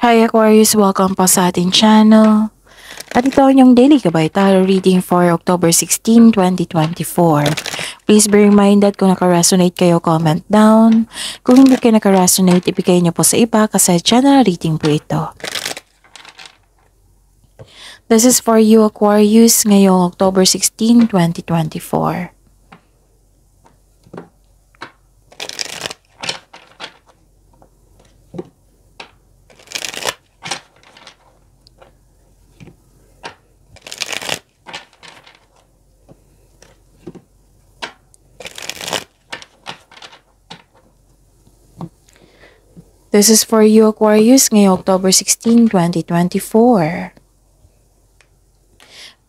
Hi Aquarius, welcome po sa ating channel. At ito ang inyong daily gabay tarot reading for October 16, 2024. Please be reminded kung naka-resonate kayo, comment down. Kung hindi kayo naka-resonate, ibigay niyo po sa iba kasi general reading po ito. This is for you Aquarius ngayong October 16, 2024. This is for you Aquarius ngayong October 16, 2024.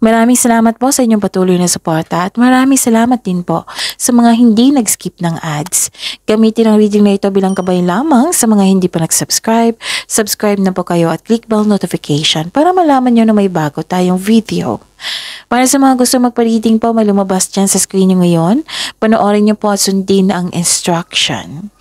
Maraming salamat po sa inyong patuloy na suporta at maraming salamat din po sa mga hindi nag-skip ng ads. Gamitin ang reading na ito bilang gabay lamang sa mga hindi pa nag-subscribe. Subscribe na po kayo at click bell notification para malaman nyo na may bago tayong video. Para sa mga gusto magpa-reading po, may lumabas dyan sa screen nyo ngayon. Panoorin nyo po at sundin ang instruction.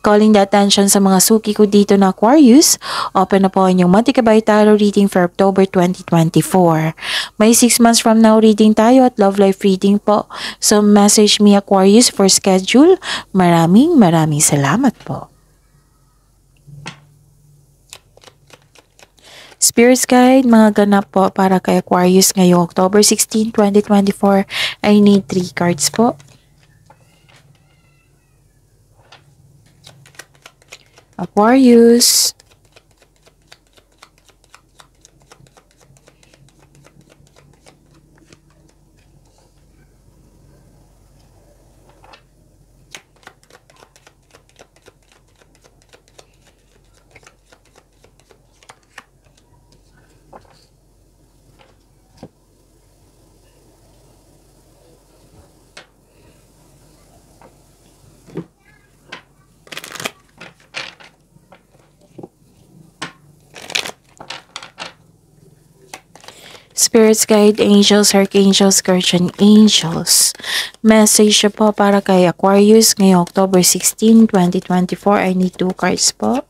Calling the attention sa mga suki ko dito na Aquarius, open na po inyong Monthly Gabay Tarot reading for October 2024. May 6 months from now reading tayo at love life reading po. So message me Aquarius for schedule. Maraming salamat po. Spirits Guide, mga ganap po para kay Aquarius ngayong October 16, 2024. I need 3 cards po. Aquarius. Spirits Guide, Angels, Archangels, Guardian Angels. Message po para kay Aquarius ngayong October 16, 2024. I need 2 cards po.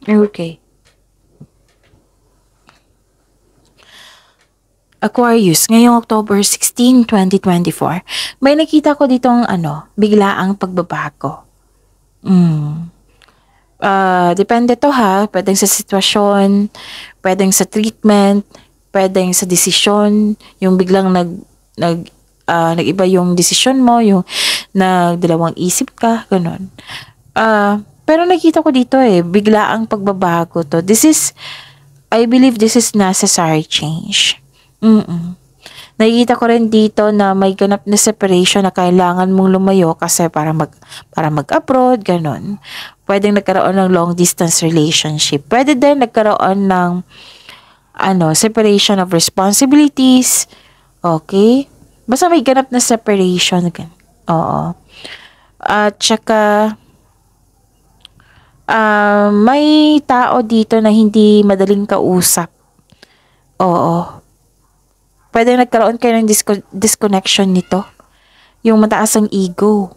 Okay. Aquarius, ngayong October 16, 2024, may nakita ko ditong biglaang pagbabago. Depende to ha, pwedeng sa sitwasyon, pwedeng sa treatment, pwedeng sa desisyon, yung biglang nag-iba yung desisyon mo, yung nagdalawang isip ka, ganun. Pero nakita ko dito biglaang pagbabago to. I believe this is necessary change. Nakikita ko rin dito na may ganap na separation na kailangan mong lumayo kasi para mag-abroad, ganun. Pwedeng nagkaroon ng long distance relationship. Pwede din nagkaroon ng separation of responsibilities. Okay? Basta may ganap na separation. Oo. At saka may tao dito na hindi madaling kausap. Oo. Pwede nagkaroon kayo ng disconnection nito. Yung mataas ang ego.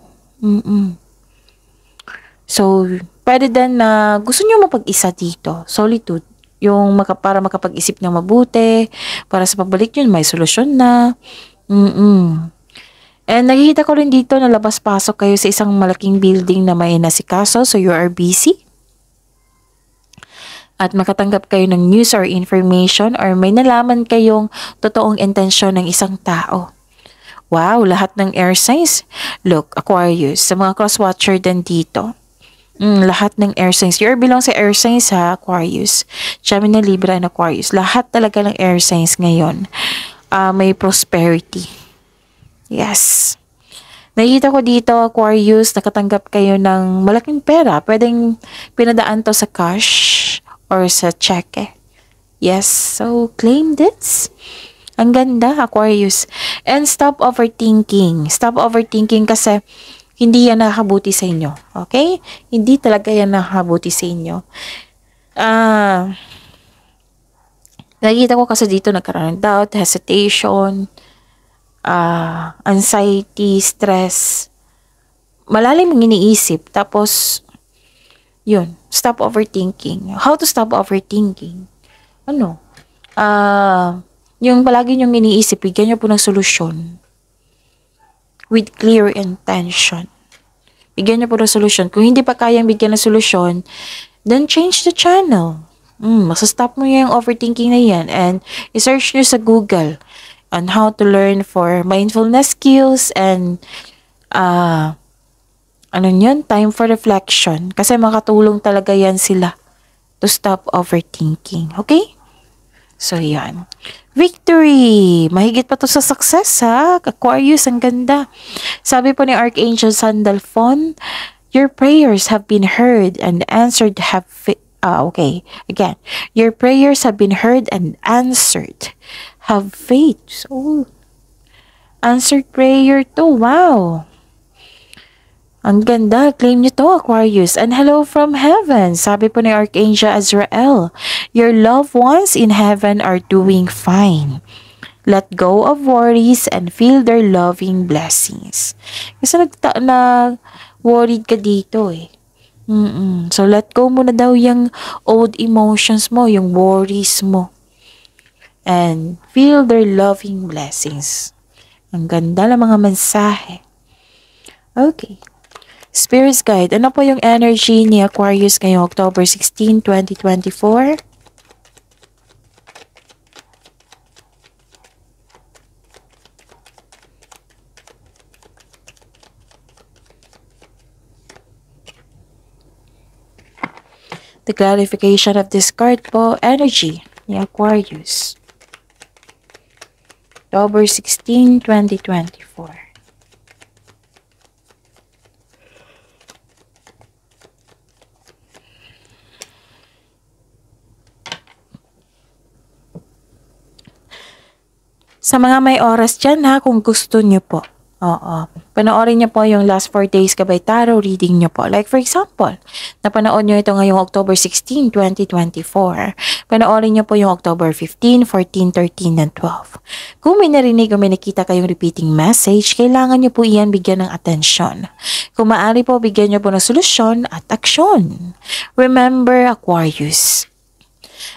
So, pwede din na gusto nyo mapag-isa dito. Solitude. Yung para makapag-isip ng mabuti. Para sa pabalik yun, may solusyon na. And nakikita ko rin dito na labas-pasok kayo sa isang malaking building na may nasikaso. So, you are busy. At makatanggap kayo ng news or information or may nalaman kayong totoong intensyon ng isang tao. Wow, lahat ng air signs. Look, Aquarius, sa mga cross-watcher din dito. Lahat ng air signs. You belong sa air signs ha, Aquarius. Gemini, Libra, and Aquarius. Lahat talaga ng air signs ngayon. May prosperity. Yes. Nakikita ko dito, Aquarius, nakatanggap kayo ng malaking pera. Pwedeng pinadaan to sa cash or sa cheque. Yes, so claim this. Ang ganda, Aquarius. And stop overthinking. Stop overthinking kasi hindi yan nakakabuti sa inyo. Okay? Hindi talaga yan nakakabuti sa inyo. Nakikita ko kasi dito nagkaroon ng doubt, hesitation, anxiety, stress. Malalim yung iniisip. Tapos, yun, stop overthinking. How to stop overthinking? Ano? Yung palagi niyong iniisip, bigyan niyo po ng solusyon with clear intention. Bigyan niyo po ng solusyon. Kung hindi pa kayang bigyan ng solusyon, then change the channel. Masastop mo yung overthinking na yan and i-search nyo sa Google on how to learn for mindfulness skills and time for reflection. Kasi makatulong talaga yan sila to stop overthinking. Okay? So, yan. Victory! Mahigit pa to sa success, ha? Aquarius, ang ganda. Sabi po ni Archangel Sandalphon, your prayers have been heard and answered okay. Again, your prayers have been heard and answered. Have faith. So, answered prayer to. Wow. Ang ganda. Claim nyo to, Aquarius. And hello from heaven. Sabi po ni Archangel Azrael, your loved ones in heaven are doing fine. Let go of worries and feel their loving blessings. Kasi worried ka dito eh. So, let go mo na daw yung old emotions mo, yung worries mo. And feel their loving blessings. Ang ganda ng mga mensahe. Okay. Spirit's Guide. Ano po yung energy ni Aquarius ngayong October 16, 2024? The clarification of this card po, energy ni Aquarius. October 16, 2024. Sa mga may oras dyan ha, kung gusto nyo po. Oo. Panoorin nyo po yung last 4 days Gabay Tarot reading nyo po. Like for example, napanood nyo ito ngayong October 16, 2024. Panoorin nyo po yung October 15, 14, 13, and 12. Kung may narinig o may nakita kayong repeating message, kailangan nyo po iyan bigyan ng atensyon. Kung maaari po, bigyan nyo po ng solusyon at aksyon. Remember, Aquarius,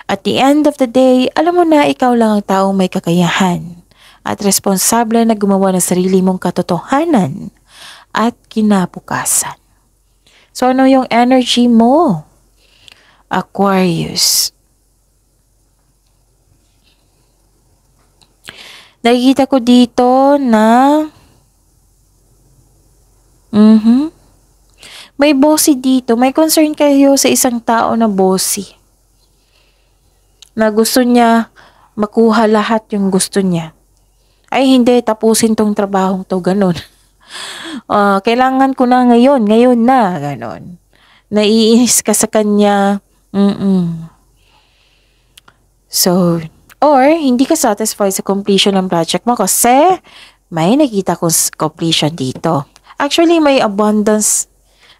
at the end of the day, alam mo na ikaw lang ang taong may kakayahan at responsable na gumawa ng sarili mong katotohanan at kinabukasan. So, ano yung energy mo, Aquarius? Nakikita ko dito na may bossy dito. May concern kayo sa isang tao na bossy. Na gusto niya makuha lahat yung gusto niya. Ay hindi, tapusin tong trabahong to, ganun. Kailangan ko na ngayon na, ganun. Naiinis ka sa kanya. So, or hindi ka satisfied sa completion ng project mo kasi may nakita kong completion dito. Actually, may abundance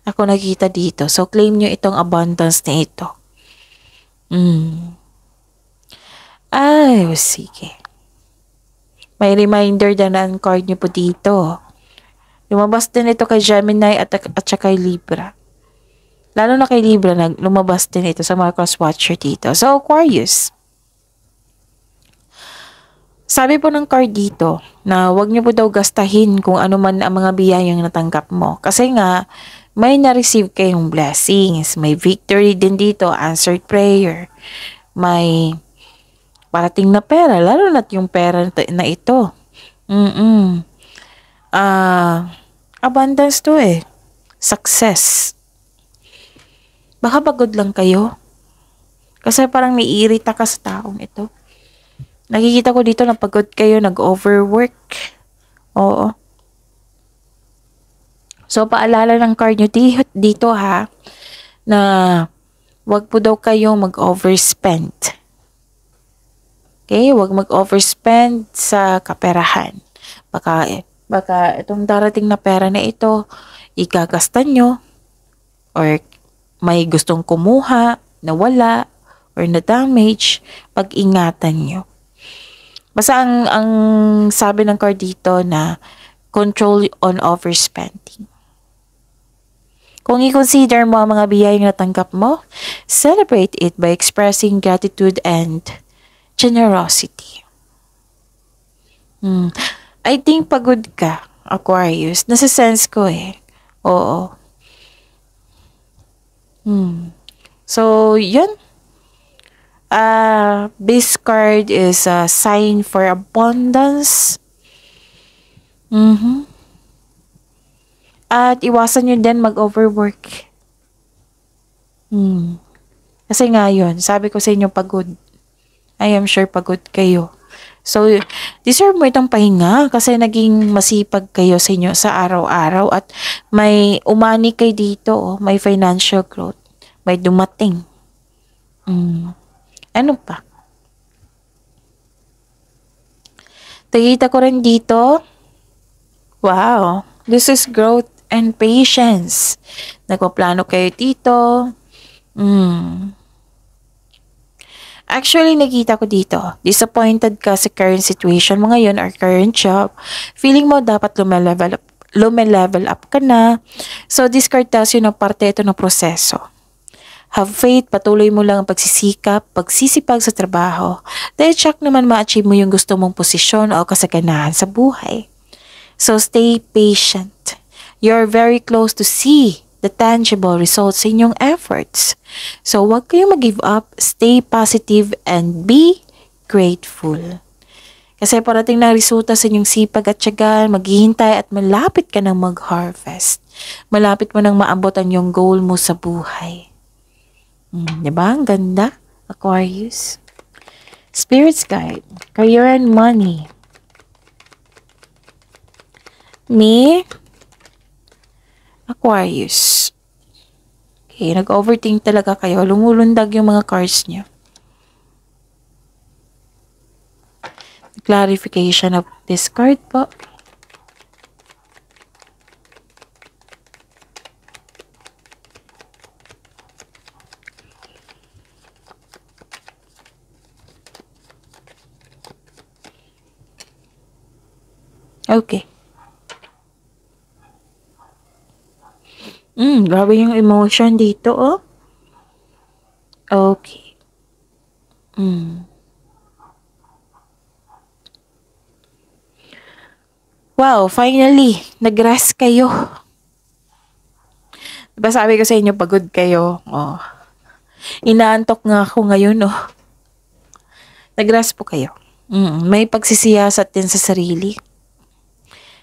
ako nakita dito. So, claim nyo itong abundance na ito. Ay, sige. May reminder din ang card niyo po dito. Lumabas din ito kay Gemini at saka kay Libra. Lalo na kay Libra, lumabas din ito sa mga cross-watcher dito. So, Aquarius. Sabi po ng card dito na huwag niyo po daw gastahin kung ano man ang mga biyayang natanggap mo. Kasi nga, may na-receive kayong blessings. May victory din dito, answered prayer. May parating na pera, lalo na't yung pera na ito. Abundance to eh. Success. Baka pagod lang kayo. Kasi parang naiirita ka sa taong ito. Nakikita ko dito na pagod kayo, nag-overwork. Oo. So, paalala ng card nyo dito ha, na wag po daw kayo mag-overspend. Okay, huwag mag-overspend sa kaperahan. Baka itong darating na pera na ito, igagastan nyo, or may gustong kumuha, na wala, or na-damage, pag-ingatan nyo. Basta ang sabi ng card dito na control on overspending. Kung i-consider mo ang mga biyayang natanggap mo, celebrate it by expressing gratitude and generosity. I think pagod ka, Aquarius. Nasa-sense ko eh. Oo. So, yun. This card is a sign for abundance. At iwasan nyo din mag-overwork. Kasi nga yun, sabi ko sa inyo pagod. I am sure pagod kayo. So, deserve mo itong pahinga kasi naging masipag kayo sa inyo sa araw-araw at may umani kayo dito, may financial growth, may dumating. Ano pa? Nakita ko rin dito, wow, this is growth and patience. Nagpaplano kayo dito. Actually, nakita ko dito, disappointed ka sa current situation mo ngayon or current job. Feeling mo dapat lume-level up ka na. So, this card tells you na parte ito ng proseso. Have faith, patuloy mo lang ang pagsisipag sa trabaho. Dahil check naman ma-achieve mo yung gusto mong posisyon o kasaganahan sa buhay. So, stay patient. You're very close to see the tangible results sa inyong efforts. So, huwag kayong mag-give up, stay positive, and be grateful. Kasi parating na resulta sa inyong sipag at tiyaga, maghihintay at malapit ka nang mag-harvest. Malapit mo nang maabot ang iyong goal mo sa buhay. Diba? Ang ganda, Aquarius. Spirit's Guide, Career and Money. Me, Aquarius. Okay, nag-overthink talaga kayo. Lumulundag yung mga cards niyo. Clarification of this card po. Okay. Grabe yung emotion dito, oh. Okay. Wow, finally, nag-rest kayo. Diba sabi ko sa inyo, pagod kayo. Oh. Inaantok nga ako ngayon, oh. Nag-rest po kayo. May pagsisiyasat din sa sarili.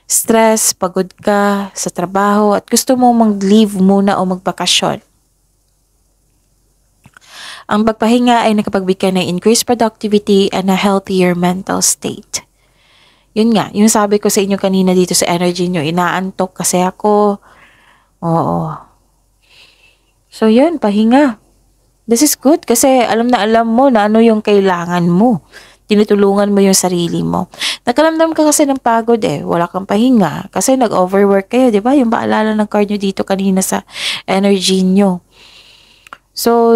Stress, pagod ka sa trabaho at gusto mo mag-leave muna o magbakasyon. Ang pagpahinga ay nakapagbigay ng increased productivity and a healthier mental state. Yun nga, yung sabi ko sa inyo kanina dito sa energy nyo, inaantok kasi ako. Oo. So yun, pahinga. This is good kasi alam mo na ano yung kailangan mo. Tinutulungan mo yung sarili mo. Nakaramdam ka kasi ng pagod wala kang pahinga kasi nag-overwork kayo, di ba? Yung paalala ng card nyo dito kanina sa energy nyo. So,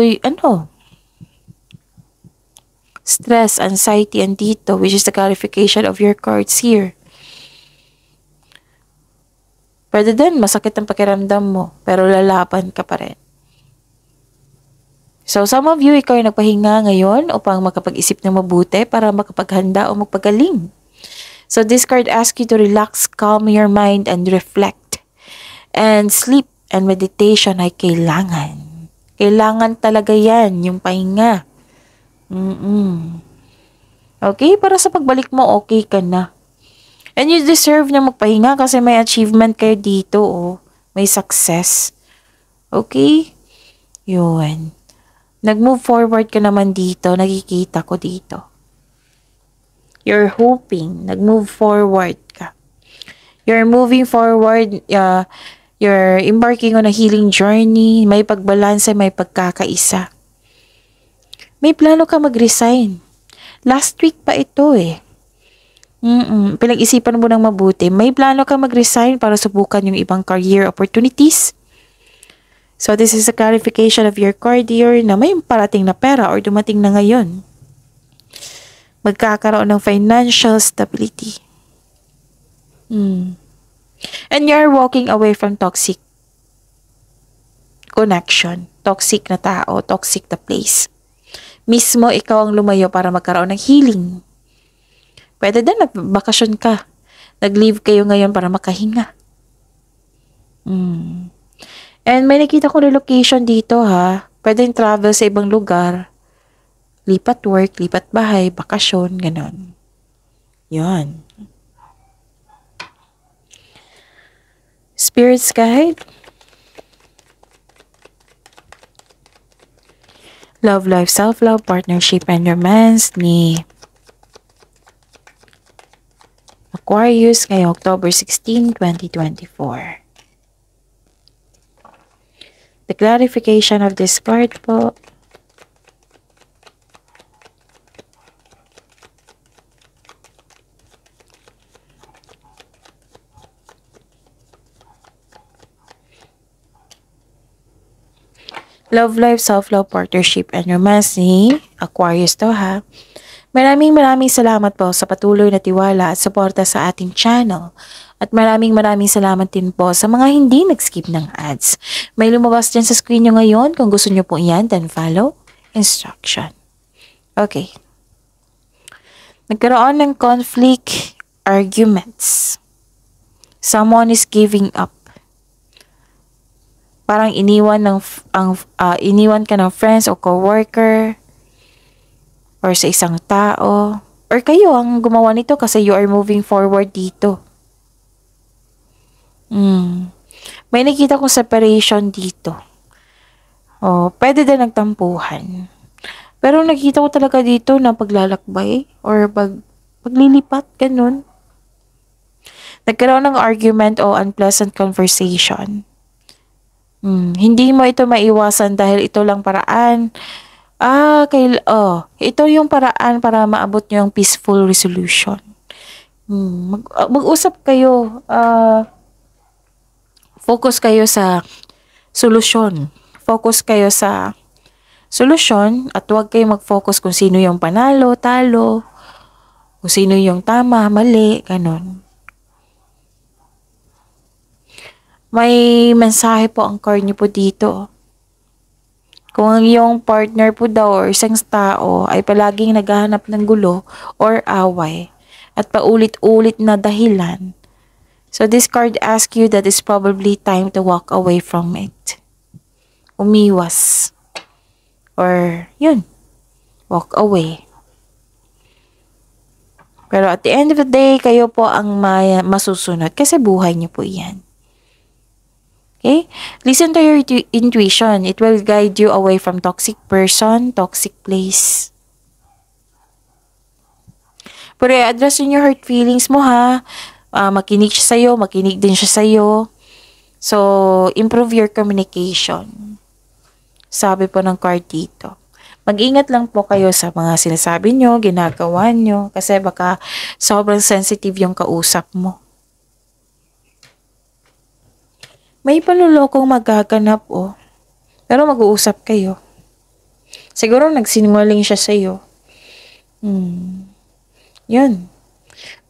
stress, anxiety, and dito, which is the clarification of your cards here. Pwede din, masakit ang pakiramdam mo, pero lalaban ka pa rin. So, some of you, ikaw ay nagpahinga ngayon upang makapag-isip ng mabuti para makapaghanda o magpagaling. So, this card asks you to relax, calm your mind, and reflect. And sleep and meditation ay kailangan. Kailangan talaga yan, yung pahinga. Okay, para sa pagbalik mo, okay ka na. And you deserve na magpahinga kasi may achievement kayo dito, May success. Okay? Yun. Nag-move forward ka naman dito, nakikita ko dito. You're hoping, nag-move forward ka. You're moving forward, you're embarking on a healing journey, may pagbalanse, may pagkakaisa. May plano ka mag-resign. Last week pa ito Pinag-isipan mo ng mabuti. May plano ka mag-resign para subukan yung ibang career opportunities. So this is a clarification of your card here na may parating na pera or dumating na ngayon. Magkakaroon ng financial stability. And you're walking away from toxic connection, toxic na tao, toxic na place. Mismo ikaw ang lumayo para magkaroon ng healing. Pwede din nagbakasyon ka. Nag-leave kayo ngayon para makahinga. And may nakita ko relocation dito ha. Pwedeng travel sa ibang lugar. Lipat work, lipat bahay, bakasyon, ganon. Yan. Spirits guide. Love, life, self-love, partnership, and romance ni Aquarius ngayong October 16, 2024. The clarification of this card po. Love life, self-love, partnership, and romance ni Aquarius to ha. Maraming salamat po sa patuloy na tiwala at suporta sa ating channel. At maraming salamat din po sa mga hindi nag-skip ng ads. May lumabas dyan sa screen nyo ngayon. Kung gusto nyo po yan, then follow instruction. Okay. Nagkaroon ng conflict, arguments. Someone is giving up. Parang iniwan ka ng friends o coworker or sa isang tao or kayo ang gumawa nito kasi you are moving forward dito. May nakita kong separation dito. Pwede din nagtampuhan. Pero nakita ko talaga dito na paglalakbay or paglilipat, ganun. Nagkaroon ng argument o unpleasant conversation. Hindi mo ito maiwasan dahil ito lang paraan. Ito yung paraan para maabot nyo yung peaceful resolution. Mag-usap kayo. Focus kayo sa solusyon. Focus kayo sa solusyon at huwag kayo mag-focus kung sino yung panalo, talo, kung sino yung tama, mali, ganun. May mensahe po ang card niyo po dito. Kung ang iyong partner po daw or isang tao ay palaging naghahanap ng gulo or away at paulit-ulit na dahilan. So this card asks you that it's probably time to walk away from it. Umiwas. Or yun, walk away. Pero at the end of the day, kayo po ang masusunod kasi buhay niyo po yan. Okay? Listen to your intuition. It will guide you away from toxic person, toxic place. Pero i-address yung hurt feelings mo ha. Makinig siya sa'yo, makinig din siya sa'yo. So, improve your communication. Sabi po ng card dito. Mag-ingat lang po kayo sa mga sinasabi nyo, ginagawa nyo. Kasi baka sobrang sensitive yung kausap mo. May panlulokong magaganap pero mag-uusap kayo. Siguro nagsinungaling siya sa'yo. Yun.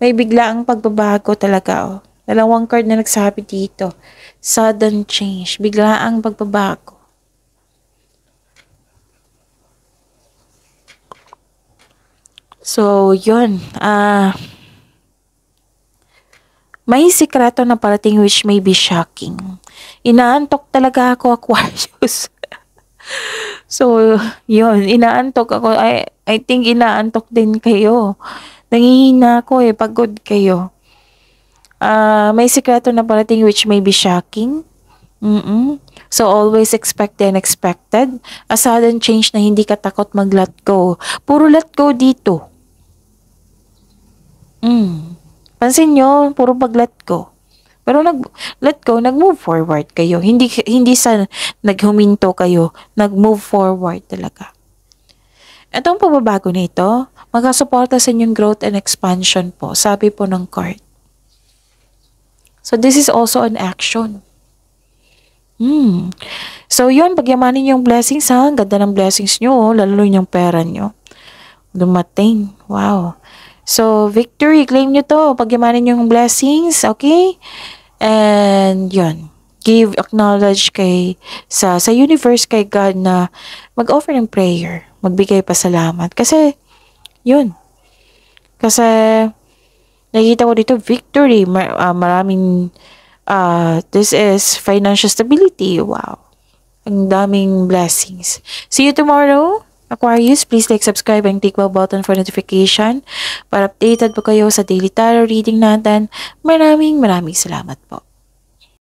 May biglaang pagbabago talaga Dalawang card na nagsabi dito. Sudden change. Biglaang pagbabago. So, yun. May sikreto na parating which may be shocking. Inaantok talaga ako, Aquarius. So, yun. Inaantok ako. I think inaantok din kayo. Nangihina ako pagod kayo. May sikreto na parating which may be shocking. So, always expect the unexpected. A sudden change na hindi ka takot mag-let go. Puro let go dito. Pansin nyo, puro pag-let go. Pero let go, nag-move forward kayo. Hindi sa naghuminto kayo, nag-move forward talaga. Itong pagbabago na ito, magkasuporta sa inyong growth and expansion po, sabi po ng card. So this is also an action. Hmm. So, yun, pagyamanin yung blessings ha. Ang ganda ng blessings nyo, oh, lalo yung pera nyo. Dumating. Wow. So, victory, claim nyo to. Pagyamanin yung blessings, okay? And, yun. Give, acknowledge sa universe, kay God na mag-offer ng prayer. Magbigay pasalamat. Kasi, yun. Kasi, nakikita ko dito, victory. Maraming, this is financial stability. Wow. Ang daming blessings. See you tomorrow. Aquarius, please like, subscribe, and click bell button for notification para updated po kayo sa daily tarot reading natin. Maraming salamat po.